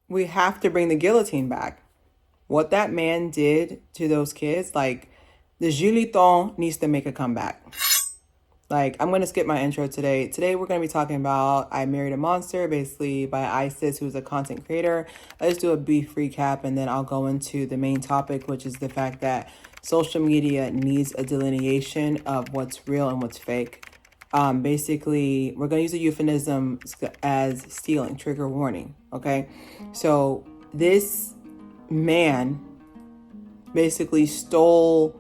we have to bring the guillotine back. What that man did to those kids, like, the Juliton needs to make a comeback. Like, I'm going to skip my intro today. Today, we're going to be talking about I Married a Monster, basically by Isis, who's a content creator. Let's do a brief recap, and then I'll go into the main topic, which is the fact that social media needs a delineation of what's real and what's fake. Basically, we're going to use a euphemism as stealing, trigger warning, okay? So this man basically stole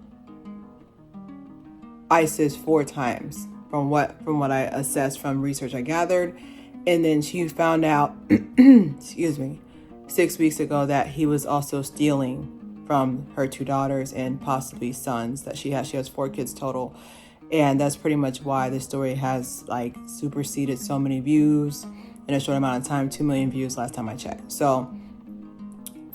Isis 4 times from what I assessed from research I gathered. And then she found out, excuse me, 6 weeks ago that he was also stealing from her 2 daughters and possibly sons that she has. She has 4 kids total. And that's pretty much why this story has like superseded so many views in a short amount of time, 2 million views last time I checked. So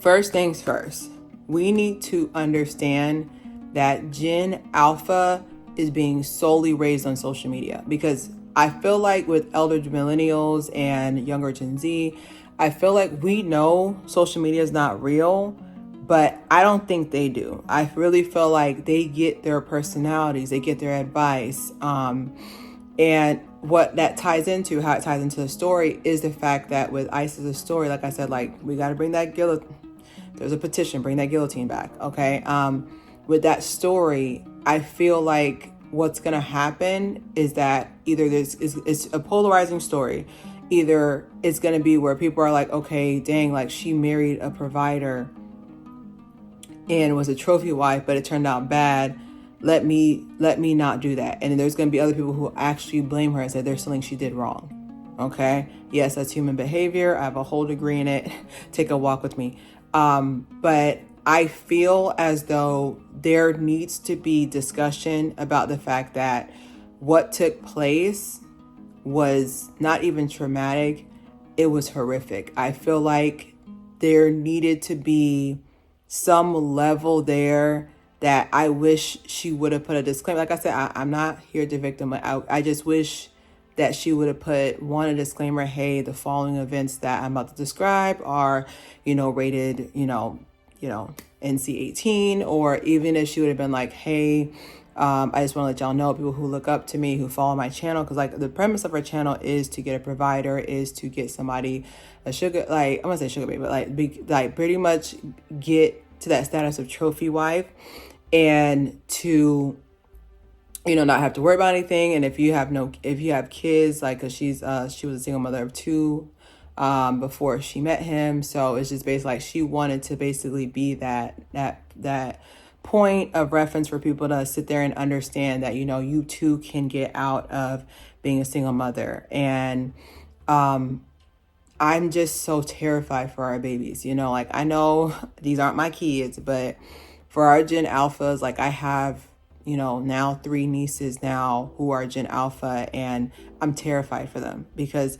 first things first, we need to understand that Gen Alpha is being solely raised on social media, because I feel like with elder millennials and younger Gen Z, I feel like we know social media is not real, but I don't think they do. I really feel like they get their personalities, they get their advice. And what that ties into, how it ties into the story, is the fact that with Isis's story, like I said, like, we got to bring that guillotine. There's a petition, bring that guillotine back. Okay. With that story, I feel like what's going to happen is that either it's a polarizing story. Either it's going to be where people are like, okay, dang, like she married a provider and was a trophy wife, but it turned out bad. Let me not do that. And then there's going to be other people who actually blame her and say there's something she did wrong. Okay. Yes, that's human behavior. I have a whole degree in it. Take a walk with me. But I feel as though there needs to be discussion about the fact that what took place was not even traumatic. It was horrific. I feel like there needed to be some level there that I wish she would have put a disclaimer. Like I said, I'm not here to victim. I just wish that she would have put a disclaimer. Hey, the following events that I'm about to describe are, rated, NC-18, or even if she would have been like, hey, I just want to let y'all know, people who look up to me, who follow my channel, because like the premise of her channel is to get a provider, is to get somebody a sugar, like, I'm gonna say sugar baby, but like pretty much get to that status of trophy wife, and to not have to worry about anything. And if you have kids, like, cause she was a single mother of 2 before she met him. So it's just basically like she wanted to basically be that point of reference for people to sit there and understand that, you too can get out of being a single mother. And, I'm just so terrified for our babies, like, I know these aren't my kids, but for our Gen Alphas, like, I have, now 3 nieces now who are Gen Alpha, and I'm terrified for them because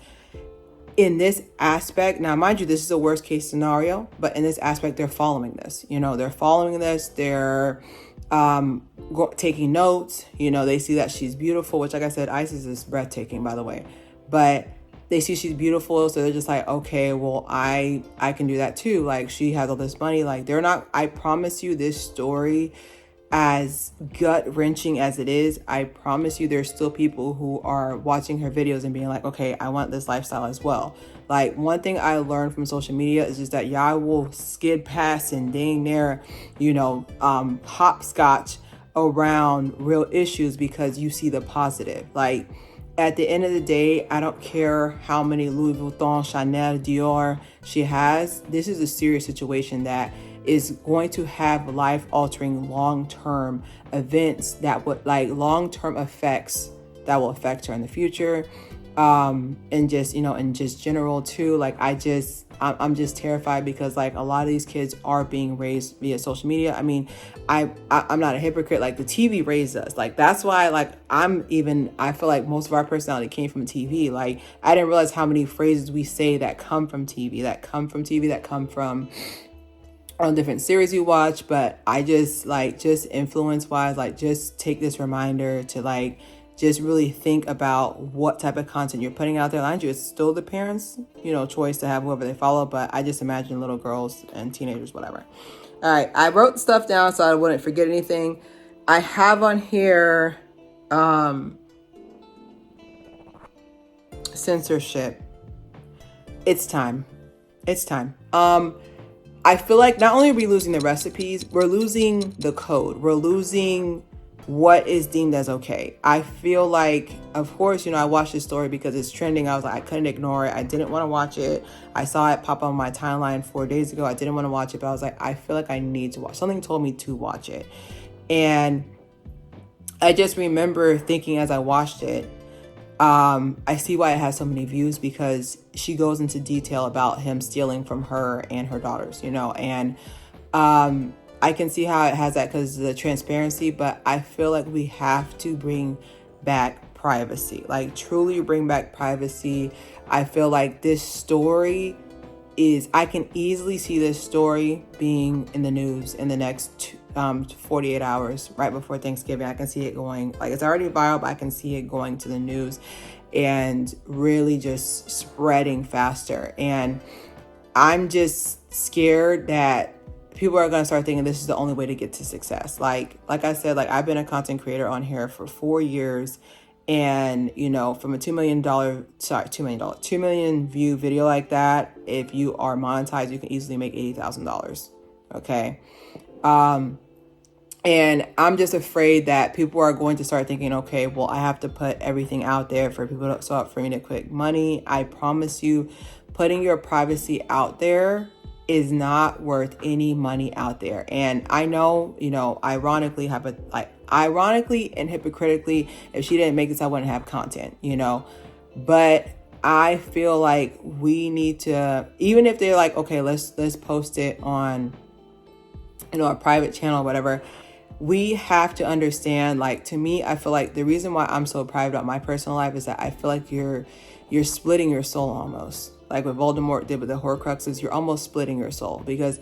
in this aspect, now, mind you, this is a worst case scenario, but in this aspect, they're following this, they're taking notes, they see that she's beautiful, which, like I said, Isis is breathtaking, by the way, but they see she's beautiful. So they're just like, okay, well, I can do that too. Like, she has all this money. Like, they're not, I promise you, this story, as gut wrenching as it is, I promise you there's still people who are watching her videos and being like, okay, I want this lifestyle as well. Like, one thing I learned from social media is just that y'all will skid past and dang near, hopscotch around real issues because you see the positive. Like, at the end of the day, I don't care how many Louis Vuitton, Chanel, Dior she has. This is a serious situation that is going to have life-altering long-term events that would, like, long-term effects that will affect her in the future. And just, and just general too. Like, I'm just terrified because, like, a lot of these kids are being raised via social media. I mean, I'm not a hypocrite. Like, the TV raised us. Like, that's why, like, I feel like most of our personality came from TV. Like, I didn't realize how many phrases we say that come from TV, that come from on different series you watch. But I just, like, just influence wise, like, just take this reminder to, like, just really think about what type of content you're putting out there. Mind you, it's still the parents', choice to have whoever they follow, but I just imagine little girls and teenagers, whatever. All right, I wrote stuff down so I wouldn't forget anything. I have on here censorship. It's time. It's time. I feel like not only are we losing the recipes, we're losing the code. We're losing what is deemed as okay. I feel like, of course, I watched this story because it's trending. I was like, I couldn't ignore it. I didn't want to watch it. I saw it pop on my timeline 4 days ago. I didn't want to watch it, but I was like, I feel like I need to watch. Something told me to watch it. And I just remember thinking as I watched it, I see why it has so many views, because she goes into detail about him stealing from her and her daughters, and I can see how it has that because of the transparency, but I feel like we have to bring back privacy, like truly bring back privacy. I feel like this story I can easily see this story being in the news in the next 48 hours, right before Thanksgiving. I can see it going, like, it's already viral, but I can see it going to the news and really just spreading faster. And I'm just scared that people are going to start thinking this is the only way to get to success. Like I said, like, I've been a content creator on here for 4 years. And, from a $2 million view video like that, if you are monetized, you can easily make $80,000. Okay. And I'm just afraid that people are going to start thinking, okay, well, I have to put everything out there for people for me to quick money. I promise you, putting your privacy out there is not worth any money out there. And I know, ironically and hypocritically, if she didn't make this, I wouldn't have content, but I feel like we need to, even if they're like, okay, let's post it on, a private channel or whatever, we have to understand, like, to me, I feel like the reason why I'm so private about my personal life is that I feel like you're splitting your soul almost. Like what Voldemort did with the Horcruxes, you're almost splitting your soul, because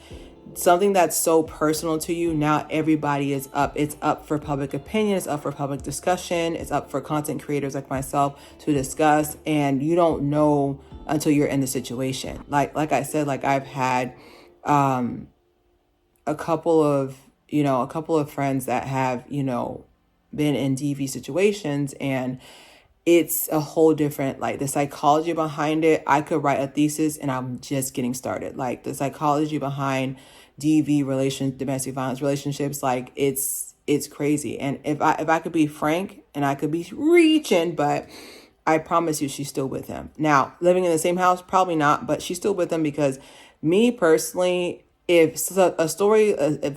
something that's so personal to you, now everybody is up. It's up for public opinion. It's up for public discussion. It's up for content creators like myself to discuss. And you don't know until you're in the situation. Like I said, like, I've had a couple of friends that have, been in DV situations, and it's a whole different, like, the psychology behind it. I could write a thesis and I'm just getting started. Like, the psychology behind DV domestic violence relationships, like, it's crazy. And if I could be frank, and I could be reaching, but I promise you, she's still with him. Now, living in the same house, probably not, but she's still with him, because me personally, if a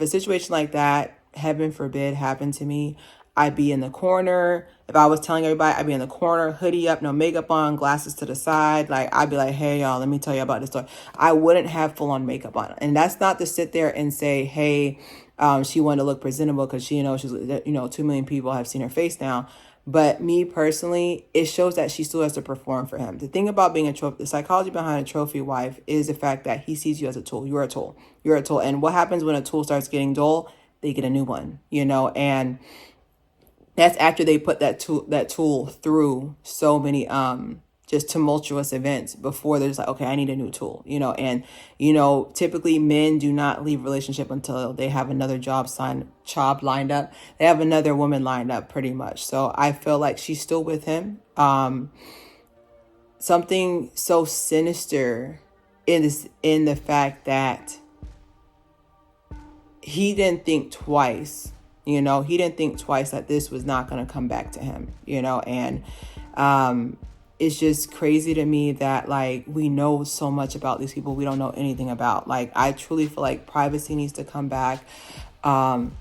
situation like that, heaven forbid, happened to me, I'd be in the corner. If I was telling everybody, I'd be in the corner, hoodie up, no makeup on, glasses to the side. Like, I'd be like, hey, y'all, let me tell you about this story. I wouldn't have full on makeup on. And that's not to sit there and say, hey, she wanted to look presentable because she's, 2 million people have seen her face now. But me personally, it shows that she still has to perform for him. The thing about being a trophy, the psychology behind a trophy wife is the fact that he sees you as a tool. You're a tool. You're a tool. And what happens when a tool starts getting dull? They get a new one, and that's after they put that tool through so many just tumultuous events before they're just like, okay, I need a new tool, and typically men do not leave a relationship until they have another job lined up. They have another woman lined up, pretty much. So I feel like she's still with him. Something so sinister in the fact that he didn't think twice. He didn't think twice that this was not going to come back to him, and it's just crazy to me that, like, we know so much about these people we don't know anything about. Like, I truly feel like privacy needs to come back. Privacy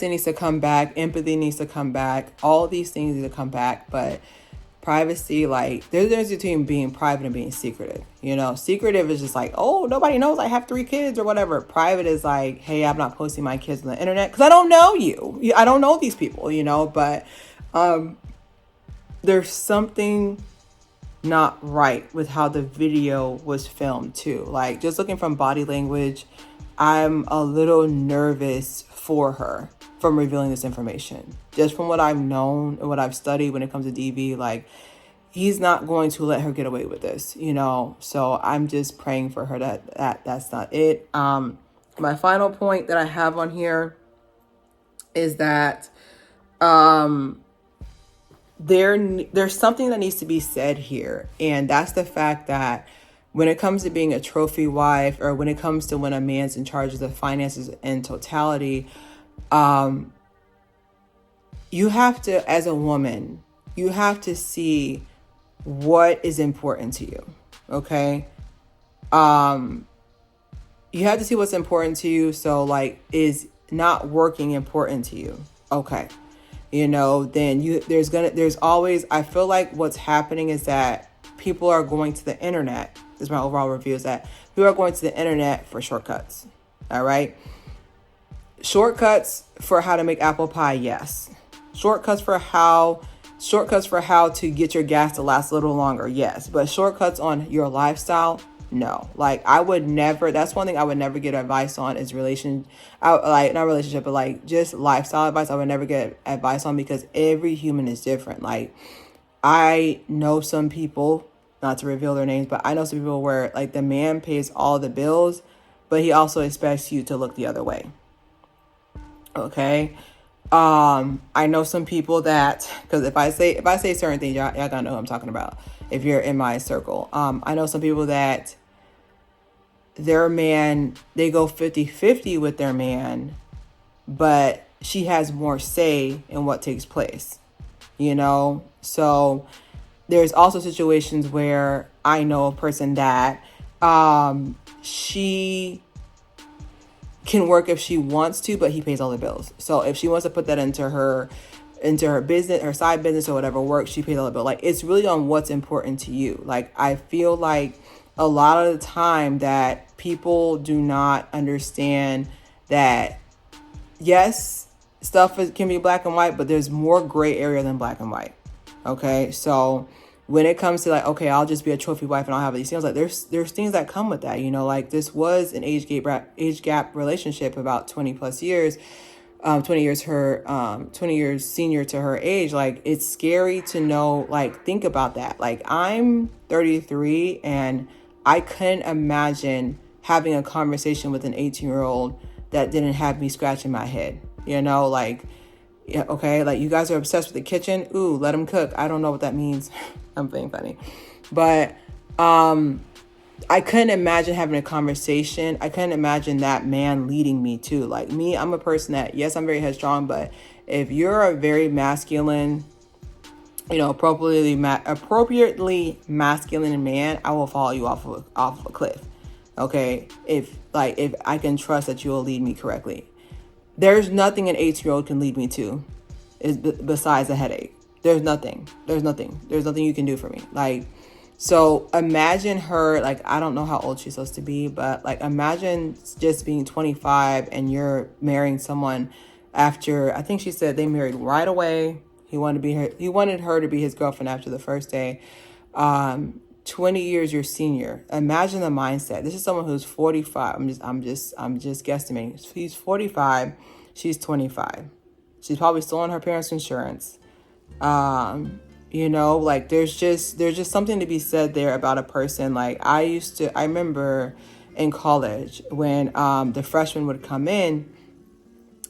needs to come back. Empathy needs to come back. All these things need to come back. But privacy, like, there's a difference between being private and being secretive. Secretive is just like, oh, nobody knows I have 3 kids or whatever. Private is like, hey, I'm not posting my kids on the internet because I don't know you. I don't know these people, but there's something not right with how the video was filmed too. Like, just looking from body language, I'm a little nervous for her from revealing this information. Just from what I've known and what I've studied when it comes to DV, like, he's not going to let her get away with this, you know? So I'm just praying for her that's not it. My final point that I have on here is that there's something that needs to be said here. And that's the fact that when it comes to being a trophy wife, or when it comes to when a man's in charge of the finances in totality, you have to, as a woman, you have to see what is important to you. Okay. You have to see what's important to you. So, like, is not working important to you? Okay. You know, then there's always, I feel like what's happening is that people are going to the internet. This is my overall review, is that people are going to the internet for shortcuts. All right. Shortcuts for how to make apple pie. Yes. Shortcuts for how to get your gas to last a little longer. Yes. But shortcuts on your lifestyle. No. Like, I would never, that's one thing I would never get advice on is not relationship, but like just lifestyle advice. I would never get advice on, because every human is different. Like, I know some people, not to reveal their names, but I know some people where, like, the man pays all the bills, but he also expects you to look the other way. Okay. I know some people that, because if I say certain things, y'all gonna know who I'm talking about if you're in my circle. I know some people that their man, they go 50-50 with their man, but she has more say in what takes place, you know? So there's also situations where I know a person that she can work if she wants to, but he pays all the bills. So if she wants to put that into her business, her side business or whatever work, she pays all the bill. Like, it's really on what's important to you. Like, I feel like a lot of the time that people do not understand that, yes, stuff can be black and white, but there's more gray area than black and white. Okay. So when it comes to, like, okay, I'll just be a trophy wife and I'll have these things, like, there's things that come with that, you know? Like, this was an age gap relationship, about 20 plus years, 20 years senior to her age. Like, it's scary to know, like, think about that. Like, I'm 33 and I couldn't imagine having a conversation with an 18-year-old that didn't have me scratching my head, you know? Like, yeah, okay, like, you guys are obsessed with the kitchen. Ooh, let them cook. I don't know what that means. I'm being funny. But I couldn't imagine having a conversation. I couldn't imagine that man leading me too. Like, me, I'm a person that, yes, I'm very headstrong, but if you're a very masculine, you know, appropriately masculine man, I will follow you off a cliff. Okay, if I can trust that you will lead me correctly. There's nothing an 18-year-old can lead me to besides a headache. There's nothing you can do for me. Like, so imagine her, like, I don't know how old she's supposed to be, but, like, imagine just being 25 and you're marrying someone after, I think she said they married right away. He wanted her to be his girlfriend after the first day. 20 years your senior. Imagine the mindset. This is someone who's 45. I'm just guesstimating. He's 45. She's 25. She's probably still on her parents' insurance. You know, like, there's just something to be said there about a person. Like, I remember in college when the freshmen would come in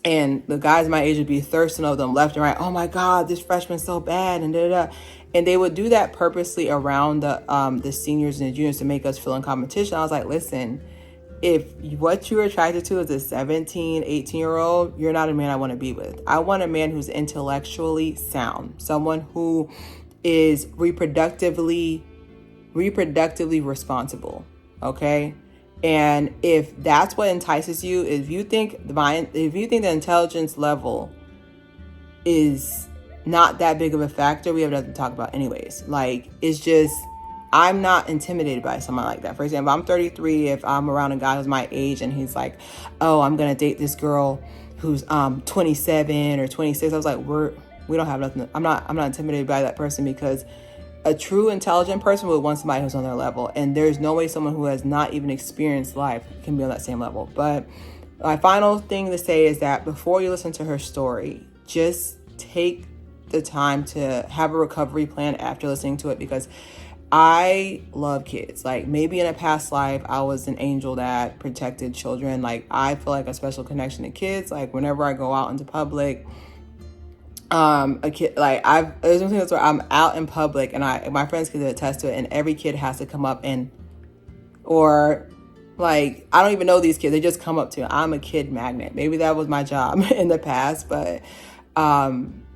and the guys my age would be thirsting over them left and right. Oh my God, this freshman's so bad, and da-da-da. And they would do that purposely around the seniors and the juniors to make us feel in competition. I was like, listen, if what you're attracted to is a 17, 18-year-old, you're not a man I want to be with. I want a man who's intellectually sound, someone who is reproductively responsible. Okay. And if that's what entices you, if you think the intelligence level is not that big of a factor, we have nothing to talk about anyways. Like, it's just, I'm not intimidated by someone like that. For example, I'm 33. If I'm around a guy who's my age and he's like, oh, I'm going to date this girl who's 27 or 26. I was like, we don't have nothing. I'm not intimidated by that person, because a true intelligent person would want somebody who's on their level, and there's no way someone who has not even experienced life can be on that same level. But my final thing to say is that before you listen to her story, just take the time to have a recovery plan after listening to it, because I love kids. Like, maybe in a past life I was an angel that protected children. Like, I feel like a special connection to kids. Like, whenever I go out into public, a kid, like, there's something that's where I'm out in public and my friends can attest to it, and every kid has to come up and, or like, I don't even know these kids, they just come up to me. I'm a kid magnet. Maybe that was my job in the past, but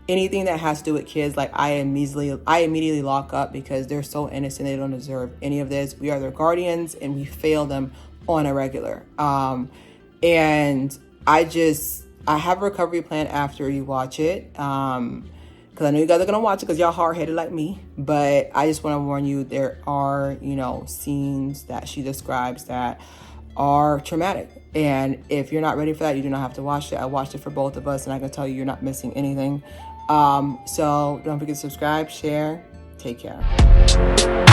anything that has to do with kids, like, I immediately lock up, because they're so innocent. They don't deserve any of this. We are their guardians and we fail them on a regular. And I have a recovery plan after you watch it. Because I know you guys are going to watch it because y'all hard-headed like me. But I just want to warn you, there are, scenes that she describes that are traumatic. And if you're not ready for that, you do not have to watch it. I watched it for both of us, and I can tell you, you're not missing anything. So don't forget to subscribe, share. Take care.